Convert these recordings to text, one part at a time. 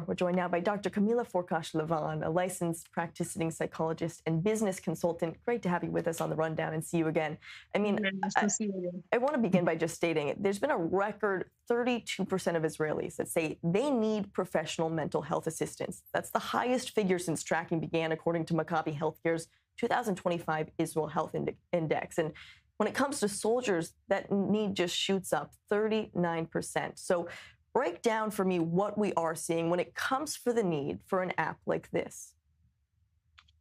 We're joined now by Dr. Kamila Forkosh Lavan, a licensed practicing psychologist and business consultant. Great to have you with us on the Rundown and see you again. I mean, Nice to see you again. I want to begin by just stating there's been a record 32% of Israelis that say they need professional mental health assistance. That's the highest figure since tracking began, according to Maccabi Healthcare's 2025 Israel Health Index. And when it comes to soldiers, that need just shoots up 39%. So break down for me what we are seeing when it comes for the need for an app like this.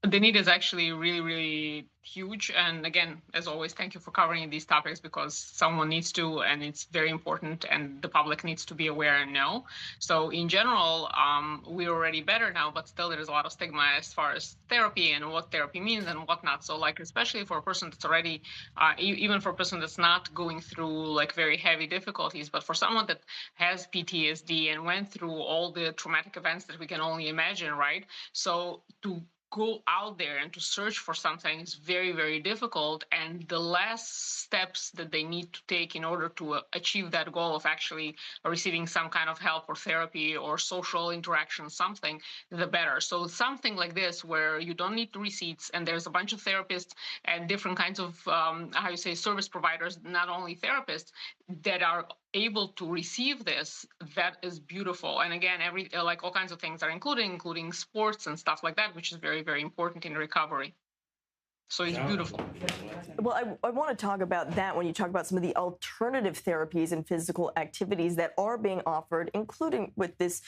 The need is actually really, really huge. And again, as always, thank you for covering these topics because someone needs to, and it's very important, and the public needs to be aware and know. So in general, we're already better now, but still there is a lot of stigma as far as therapy and what therapy means and whatnot. So like, especially for a person that's already, even for a person that's not going through like very heavy difficulties, but for someone that has PTSD and went through all the traumatic events that we can only imagine, right? So to go out there and to search for something is very, very difficult. And the less steps that they need to take in order to achieve that goal of actually receiving some kind of help or therapy or social interaction, something, the better. So something like this, where you don't need receipts and there's a bunch of therapists and different kinds of, service providers, not only therapists, that are able to receive this, that is beautiful. And again, like all kinds of things are including sports and stuff like that, which is very, very important in recovery. So it's beautiful. Well, I want to talk about that when you talk about some of the alternative therapies and physical activities that are being offered, including with this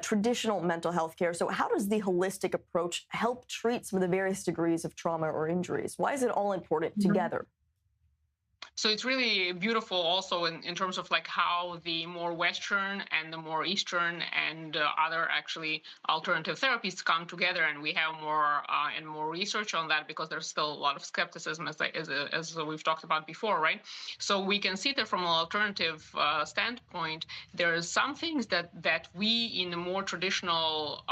traditional mental health care. So how does the holistic approach help treat some of the various degrees of trauma or injuries? Why is it all important together? So it's really beautiful also in terms of like how the more Western and the more Eastern and other actually alternative therapies come together, and we have more and more research on that because there's still a lot of skepticism as we've talked about before, right? So we can see that from an alternative standpoint, there's some things that we in the more traditional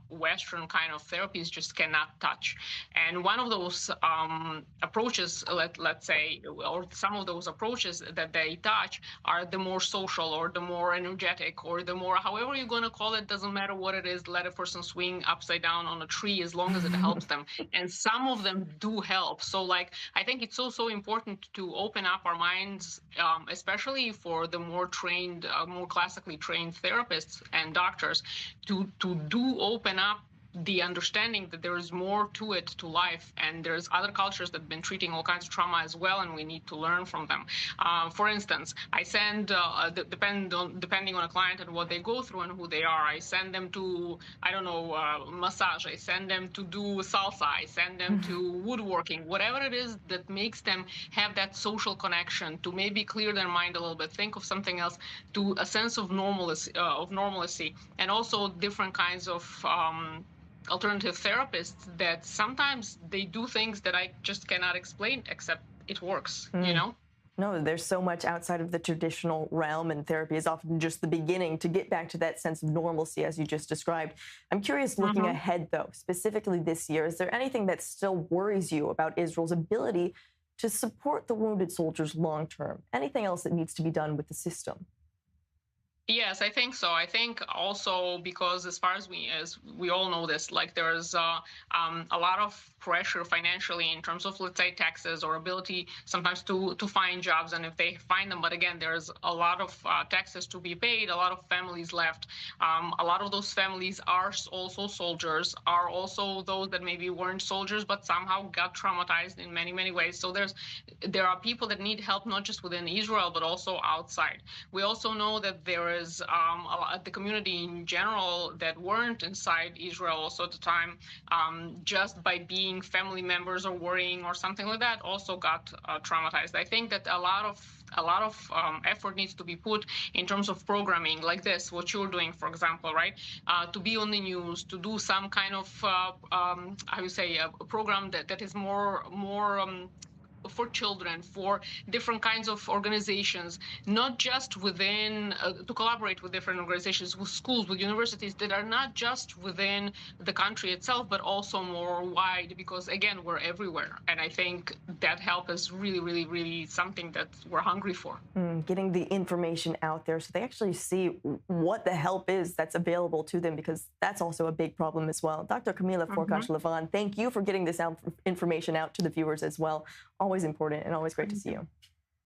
Western kind of therapies just cannot touch. And one of those approaches, let's say, or some of those approaches that they touch are the more social or the more energetic or the more, however you're going to call it, doesn't matter what it is, let a person swing upside down on a tree as long as it helps them. And some of them do help. So like, I think it's so important to open up our minds, especially for the more trained, more classically trained therapists and doctors to do open up the understanding that there is more to it, to life, and there's other cultures that have been treating all kinds of trauma as well, and we need to learn from them. For instance, I send, depending on a client and what they go through and who they are, I send them to, massage, I send them to do salsa, I send them to woodworking, whatever it is that makes them have that social connection, to maybe clear their mind a little bit, think of something else, to a sense of normalcy, and also different kinds of alternative therapists that sometimes they do things that I just cannot explain, except it works, you know? No, there's so much outside of the traditional realm, and therapy is often just the beginning to get back to that sense of normalcy, as you just described. I'm curious, looking ahead, though, specifically this year, is there anything that still worries you about Israel's ability to support the wounded soldiers long term? Anything else that needs to be done with the system? Yes, I think so. I think also because as far as we all know this, like there's a lot of pressure financially in terms of, let's say, taxes or ability sometimes to find jobs, and if they find them, but again, there's a lot of taxes to be paid, a lot of families left. A lot of those families are also soldiers, are also those that maybe weren't soldiers, but somehow got traumatized in many, many ways. So there are people that need help, not just within Israel, but also outside. We also know that there is the community in general that weren't inside Israel also at the time, just by being family members or worrying or something like that, also got traumatized. I think that a lot of effort needs to be put in terms of programming like this, what you're doing, for example, right? To be on the news, to do some kind of, a program that is more for children, for different kinds of organizations, not just within, to collaborate with different organizations, with schools, with universities that are not just within the country itself, but also more wide, because again, we're everywhere. And I think that help is really, really, really something that we're hungry for. Getting the information out there so they actually see what the help is that's available to them, because that's also a big problem as well. Dr. Kamila Forkosh Lavan, thank you for getting this information out to the viewers as well. Always important and always great to see you.